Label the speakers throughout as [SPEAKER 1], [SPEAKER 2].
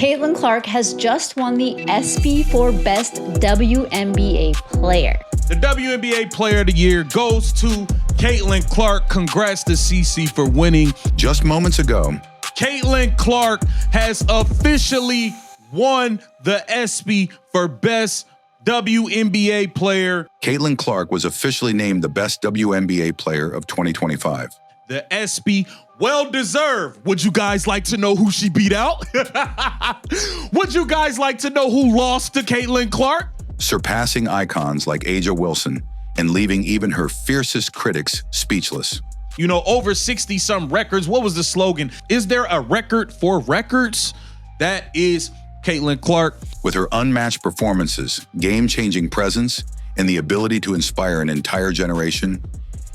[SPEAKER 1] Caitlin Clark has just won the ESPY for Best WNBA Player.
[SPEAKER 2] The WNBA Player of the Year goes to Caitlin Clark. Congrats to CC for winning.
[SPEAKER 3] Just moments ago,
[SPEAKER 2] Caitlin Clark has officially won the ESPY for Best WNBA Player.
[SPEAKER 3] Caitlin Clark was officially named the Best WNBA Player of 2025.
[SPEAKER 2] The ESPY, well-deserved. Would you guys like to know who she beat out? Would you guys like to know who lost to Caitlin Clark?
[SPEAKER 3] Surpassing icons like A'ja Wilson and leaving even her fiercest critics speechless.
[SPEAKER 2] You know, over 60-some records. What was the slogan? Is there a record for records? That is Caitlin Clark.
[SPEAKER 3] With her unmatched performances, game-changing presence, and the ability to inspire an entire generation,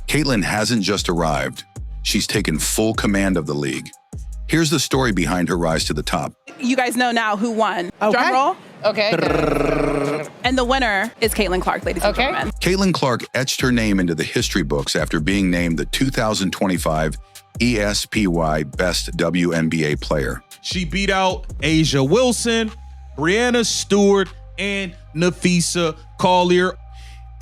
[SPEAKER 3] Caitlin hasn't just arrived. She's taken full command of the league. Here's the story behind her rise to the top.
[SPEAKER 4] You guys know now who won.
[SPEAKER 5] Okay.
[SPEAKER 4] Drum roll.
[SPEAKER 5] Okay.
[SPEAKER 4] And the winner is Caitlin Clark, ladies and gentlemen.
[SPEAKER 3] Caitlin Clark etched her name into the history books after being named the 2025 ESPY Best WNBA Player.
[SPEAKER 2] She beat out A'ja Wilson, Breanna Stewart, and Napheesa Collier,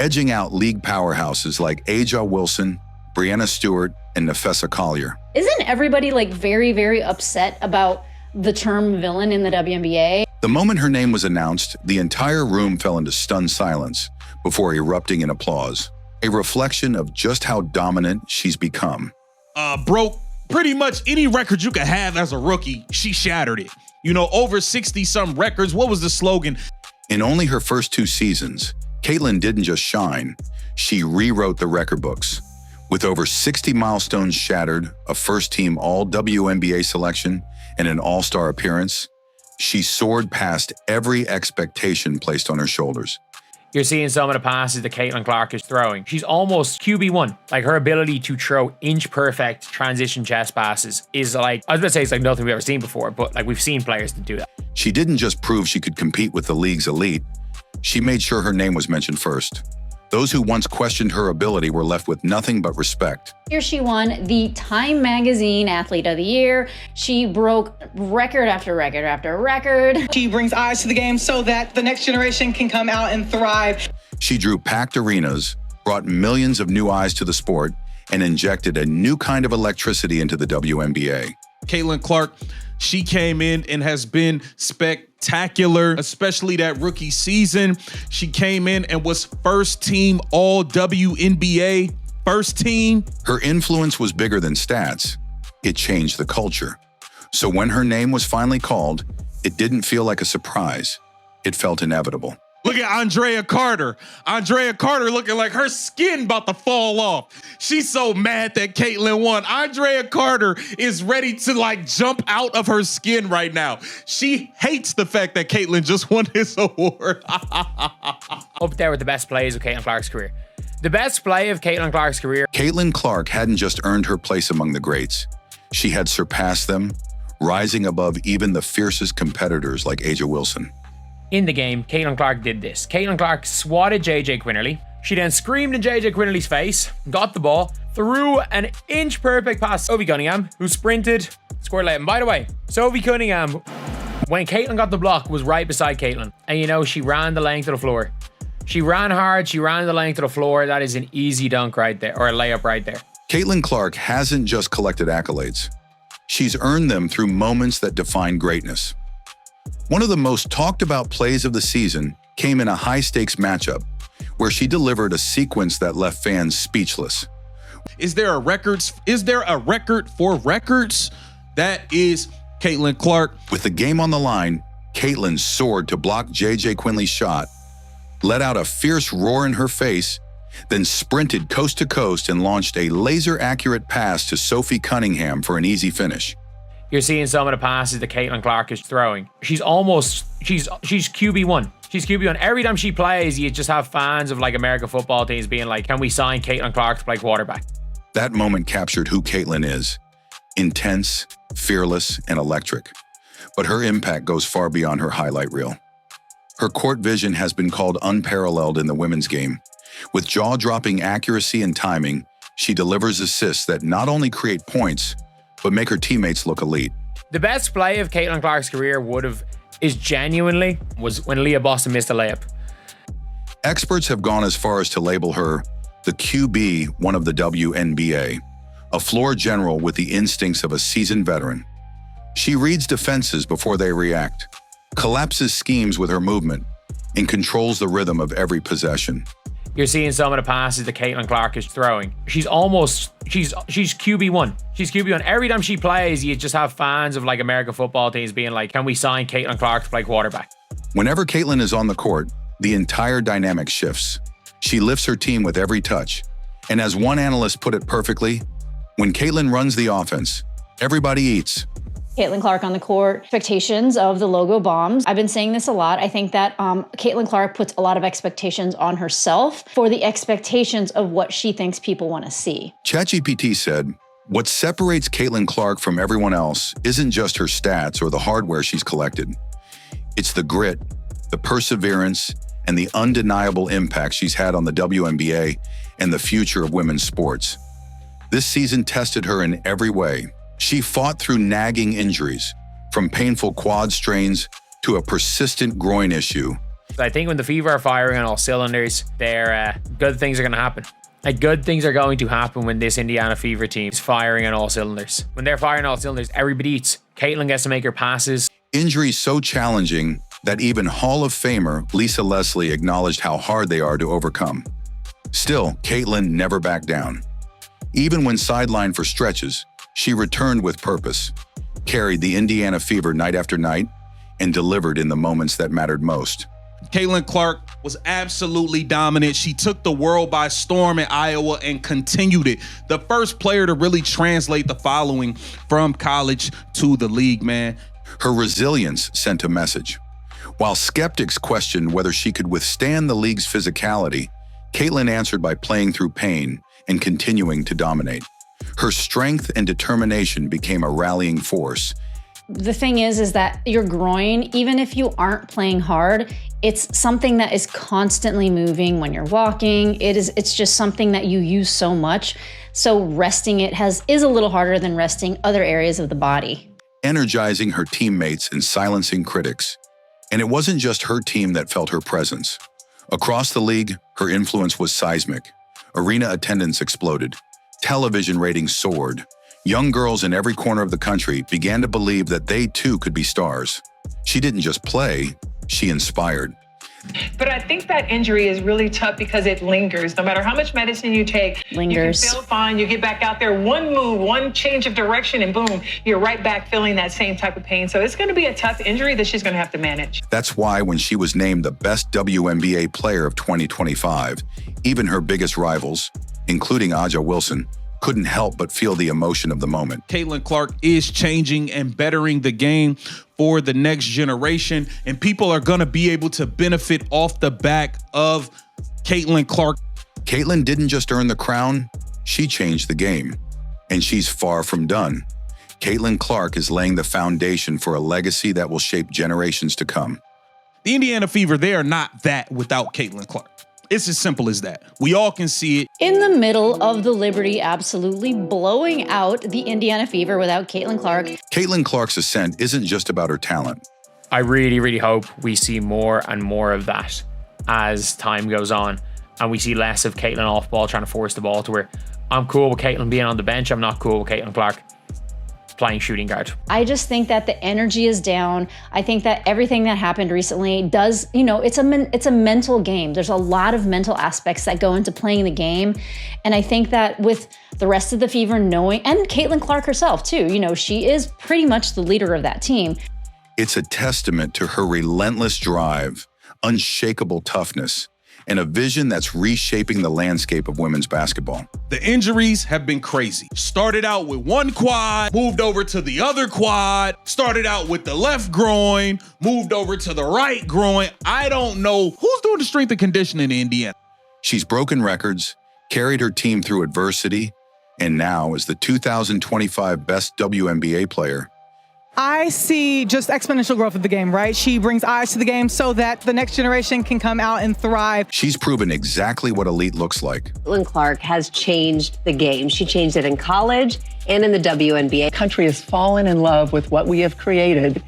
[SPEAKER 3] edging out league powerhouses like A'ja Wilson, Breanna Stewart, and Napheesa Collier.
[SPEAKER 1] Isn't everybody like very, very upset about the term villain in the WNBA?
[SPEAKER 3] The moment her name was announced, the entire room fell into stunned silence before erupting in applause, a reflection of just how dominant she's become.
[SPEAKER 2] Broke pretty much any record you could have as a rookie. She shattered it. You know, over 60-some records. What was the slogan?
[SPEAKER 3] In only her first 2 seasons, Caitlin didn't just shine, she rewrote the record books. With over 60 milestones shattered, a first-team All-WNBA selection, and an All-Star appearance, she soared past every expectation placed on her shoulders.
[SPEAKER 5] You're seeing some of the passes that Caitlin Clark is throwing. She's almost QB1. Like, her ability to throw inch-perfect transition chest passes is like, I was going to say it's like nothing we've ever seen before, but like we've seen players that do that.
[SPEAKER 3] She didn't just prove she could compete with the league's elite, she made sure her name was mentioned first. Those who once questioned her ability were left with nothing but respect.
[SPEAKER 1] Here she won the Time Magazine Athlete of the Year. She broke record after record after record.
[SPEAKER 6] She brings eyes to the game so that the next generation can come out and thrive.
[SPEAKER 3] She drew packed arenas, brought millions of new eyes to the sport, and injected a new kind of electricity into the WNBA.
[SPEAKER 2] Caitlin Clark, she came in and has been spectacular, especially that rookie season. She came in and was first team All WNBA, first team.
[SPEAKER 3] Her influence was bigger than stats. It changed the culture. So when her name was finally called, it didn't feel like a surprise. It felt inevitable.
[SPEAKER 2] Look at Andrea Carter. Andrea Carter looking like her skin about to fall off. She's so mad that Caitlin won. Andrea Carter is ready to like jump out of her skin right now. She hates the fact that Caitlin just won this award.
[SPEAKER 5] Up there with the best plays of Caitlin Clark's career. The best play of Caitlin Clark's career.
[SPEAKER 3] Caitlin Clark hadn't just earned her place among the greats. She had surpassed them, rising above even the fiercest competitors like A'ja Wilson.
[SPEAKER 5] In the game, Caitlin Clark did this. Caitlin Clark swatted JJ Quinterly. She then screamed in JJ Quinterly's face, got the ball, threw an inch-perfect pass to Sophie Cunningham, who sprinted, scored late. And by the way, Sophie Cunningham, when Caitlin got the block, was right beside Caitlin. And you know, she ran the length of the floor. She ran hard, she ran the length of the floor. That is an easy dunk right there, or a layup right there.
[SPEAKER 3] Caitlin Clark hasn't just collected accolades. She's earned them through moments that define greatness. One of the most talked about plays of the season came in a high-stakes matchup where she delivered a sequence that left fans speechless.
[SPEAKER 2] Is there a record for records? That is Caitlin Clark.
[SPEAKER 3] With the game on the line, Caitlin soared to block JJ Quinley's shot, let out a fierce roar in her face, then sprinted coast to coast and launched a laser-accurate pass to Sophie Cunningham for an easy finish.
[SPEAKER 5] You're seeing some of the passes that Caitlin Clark is throwing. She's QB1. She's QB1. Every time she plays, you just have fans of like American football teams being like, can we sign Caitlin Clark to play quarterback?
[SPEAKER 3] That moment captured who Caitlin is. Intense, fearless, and electric. But her impact goes far beyond her highlight reel. Her court vision has been called unparalleled in the women's game. With jaw-dropping accuracy and timing, she delivers assists that not only create points, but make her teammates look elite.
[SPEAKER 5] The best play of Caitlin Clark's career is genuinely when Leah Boston missed a layup.
[SPEAKER 3] Experts have gone as far as to label her the QB1 of the WNBA, a floor general with the instincts of a seasoned veteran. She reads defenses before they react, collapses schemes with her movement, and controls the rhythm of every possession.
[SPEAKER 5] You're seeing some of the passes that Caitlin Clark is throwing. She's QB1. She's QB1. Every time she plays, you just have fans of like American football teams being like, can we sign Caitlin Clark to play quarterback?
[SPEAKER 3] Whenever Caitlin is on the court, the entire dynamic shifts. She lifts her team with every touch. And as one analyst put it perfectly, when Caitlin runs the offense, everybody eats.
[SPEAKER 1] Caitlin Clark on the court, expectations of the logo bombs. I've been saying this a lot. I think that Caitlin Clark puts a lot of expectations on herself for the expectations of what she thinks people want to see.
[SPEAKER 3] ChatGPT said, what separates Caitlin Clark from everyone else isn't just her stats or the hardware she's collected. It's the grit, the perseverance, and the undeniable impact she's had on the WNBA and the future of women's sports. This season tested her in every way. She fought through nagging injuries, from painful quad strains to a persistent groin issue.
[SPEAKER 5] I think when the Fever are firing on all cylinders, good things are going to happen. Like, good things are going to happen when this Indiana Fever team is firing on all cylinders. When they're firing on all cylinders, everybody eats. Caitlin gets to make her passes.
[SPEAKER 3] Injuries so challenging that even Hall of Famer Lisa Leslie acknowledged how hard they are to overcome. Still, Caitlin never backed down. Even when sidelined for stretches, she returned with purpose, carried the Indiana Fever night after night, and delivered in the moments that mattered most.
[SPEAKER 2] Caitlin Clark was absolutely dominant. She took the world by storm in Iowa and continued it. The first player to really translate the following from college to the league, man.
[SPEAKER 3] Her resilience sent a message. While skeptics questioned whether she could withstand the league's physicality, Caitlin answered by playing through pain and continuing to dominate. Her strength and determination became a rallying force.
[SPEAKER 1] The thing is that your groin, even if you aren't playing hard, it's something that is constantly moving when you're walking. It's just something that you use so much. So resting it is a little harder than resting other areas of the body.
[SPEAKER 3] Energizing her teammates and silencing critics. And it wasn't just her team that felt her presence. Across the league, her influence was seismic. Arena attendance exploded. Television ratings soared. Young girls in every corner of the country began to believe that they too could be stars. She didn't just play, she inspired.
[SPEAKER 7] But I think that injury is really tough because it lingers. No matter how much medicine you take,
[SPEAKER 1] lingers.
[SPEAKER 7] You can feel fine. You get back out there, one move, one change of direction, and boom, you're right back feeling that same type of pain. So it's going to be a tough injury that she's going to have to manage.
[SPEAKER 3] That's why when she was named the best WNBA player of 2025, even her biggest rivals, including Aja Wilson, couldn't help but feel the emotion of the moment.
[SPEAKER 2] Caitlin Clark is changing and bettering the game for the next generation, and people are going to be able to benefit off the back of Caitlin Clark.
[SPEAKER 3] Caitlin didn't just earn the crown, she changed the game. And she's far from done. Caitlin Clark is laying the foundation for a legacy that will shape generations to come.
[SPEAKER 2] The Indiana Fever, they are not that without Caitlin Clark. It's as simple as that. We all can see it.
[SPEAKER 1] In the middle of the Liberty absolutely blowing out the Indiana Fever without Caitlin Clark.
[SPEAKER 3] Caitlin Clark's ascent isn't just about her talent.
[SPEAKER 5] I really, really hope we see more and more of that as time goes on, and we see less of Caitlin off ball trying to force the ball to her. I'm cool with Caitlin being on the bench. I'm not cool with Caitlin Clark playing shooting guard.
[SPEAKER 1] I just think that the energy is down. I think that everything that happened recently does, it's a mental game. There's a lot of mental aspects that go into playing the game. And I think that with the rest of the Fever knowing, and Caitlin Clark herself too, she is pretty much the leader of that team.
[SPEAKER 3] It's a testament to her relentless drive, unshakable toughness, and a vision that's reshaping the landscape of women's basketball.
[SPEAKER 2] The injuries have been crazy. Started out with one quad, moved over to the other quad, started out with the left groin, moved over to the right groin. I don't know who's doing the strength and conditioning in Indiana.
[SPEAKER 3] She's broken records, carried her team through adversity, and now is the 2025 best WNBA player.
[SPEAKER 6] I see just exponential growth of the game, right? She brings eyes to the game so that the next generation can come out and thrive.
[SPEAKER 3] She's proven exactly what elite looks like.
[SPEAKER 8] Caitlin Clark has changed the game. She changed it in college, and in the WNBA.
[SPEAKER 9] The country has fallen in love with what we have created.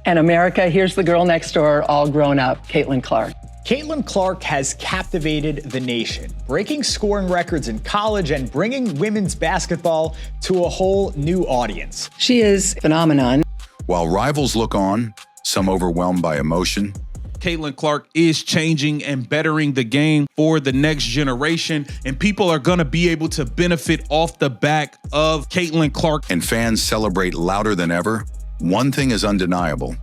[SPEAKER 9] And America, here's the girl next door, all grown up, Caitlin Clark.
[SPEAKER 10] Caitlin Clark has captivated the nation, breaking scoring records in college and bringing women's basketball to a whole new audience.
[SPEAKER 9] She is a phenomenon.
[SPEAKER 3] While rivals look on, some overwhelmed by emotion,
[SPEAKER 2] Caitlin Clark is changing and bettering the game for the next generation, and people are going to be able to benefit off the back of Caitlin Clark.
[SPEAKER 3] and fans celebrate louder than ever, one thing is undeniable.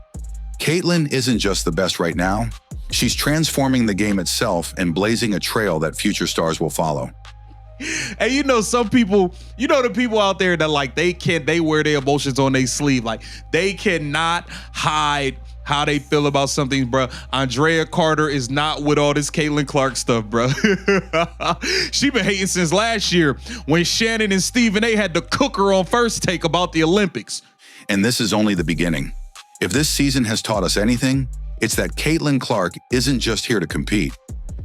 [SPEAKER 3] Caitlin isn't just the best right now, she's transforming the game itself and blazing a trail that future stars will follow.
[SPEAKER 2] And you know, some people, you know, the people out there that like they wear their emotions on their sleeve. Like they cannot hide how they feel about something, bro. Andrea Carter is not with all this Caitlin Clark stuff, bro. She been hating since last year when Shannon and Stephen A had to cook her on First Take about the Olympics.
[SPEAKER 3] And this is only the beginning. If this season has taught us anything, it's that Caitlin Clark isn't just here to compete.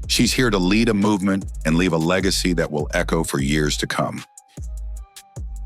[SPEAKER 3] She's here to lead a movement and leave a legacy that will echo for years to come.